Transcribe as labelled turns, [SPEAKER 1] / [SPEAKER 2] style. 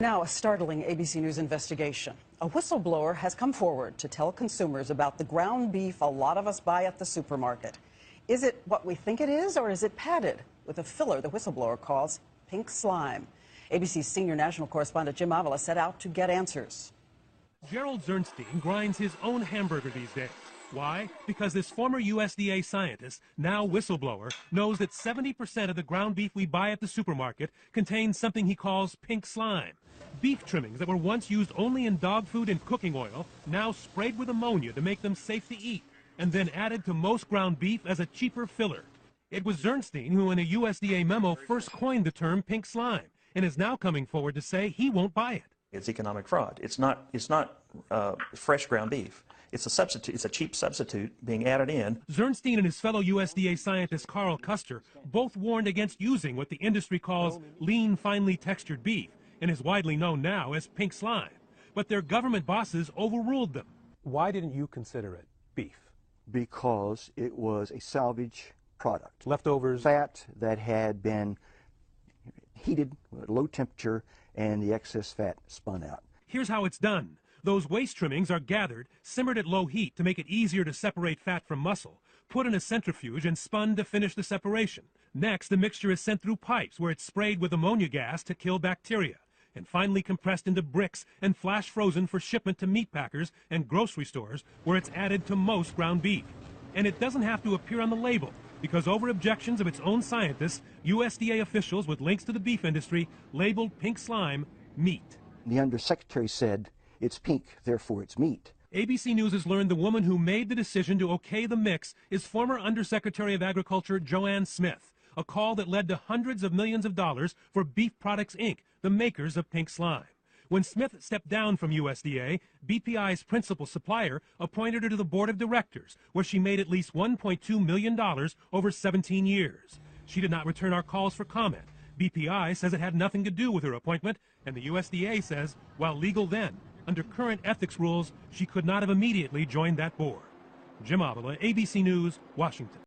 [SPEAKER 1] Now, a startling ABC News investigation. A whistleblower has come forward to tell consumers about the ground beef a lot of us buy at the supermarket. Is it what we think it is, or is it padded with a filler the whistleblower calls pink slime? ABC's senior national correspondent Jim Avila set out to get answers.
[SPEAKER 2] Gerald Zernstein grinds his own hamburger these days. Why? Because this former USDA scientist, now whistleblower, knows that 70% of the ground beef we buy at the supermarket contains something he calls pink slime. Beef trimmings that were once used only in dog food and cooking oil, now sprayed with ammonia to make them safe to eat, and then added to most ground beef as a cheaper filler. It was Zernstein who in a USDA memo first coined the term pink slime, and is now coming forward to say he won't buy it.
[SPEAKER 3] It's economic fraud. It's not fresh ground beef. It's a substitute. It's a cheap substitute being added in.
[SPEAKER 2] Zernstein and his fellow USDA scientist Carl Custer both warned against using what the industry calls lean, finely textured beef, and is widely known now as pink slime. But their government bosses overruled them.
[SPEAKER 4] Why didn't you consider it beef?
[SPEAKER 5] Because it was a salvage product.
[SPEAKER 4] Leftovers?
[SPEAKER 5] Fat that had been heated at low temperature and the excess fat spun out.
[SPEAKER 2] Here's how it's done. Those waste trimmings are gathered, simmered at low heat to make it easier to separate fat from muscle, put in a centrifuge and spun to finish the separation. Next, the mixture is sent through pipes where it's sprayed with ammonia gas to kill bacteria, and finally compressed into bricks and flash frozen for shipment to meat packers and grocery stores where it's added to most ground beef. And it doesn't have to appear on the label, because over objections of its own scientists, USDA officials with links to the beef industry labeled pink slime meat.
[SPEAKER 5] The undersecretary said, "It's pink, therefore it's meat."
[SPEAKER 2] ABC News has learned the woman who made the decision to okay the mix is former Undersecretary of Agriculture Joanne Smith, a call that led to hundreds of millions of dollars for Beef Products, Inc., the makers of pink slime. When Smith stepped down from USDA, BPI's principal supplier appointed her to the board of directors, where she made at least $1.2 million over 17 years. She did not return our calls for comment. BPI says it had nothing to do with her appointment, and the USDA says, while legal then, under current ethics rules, she could not have immediately joined that board. Jim Avila, ABC News, Washington.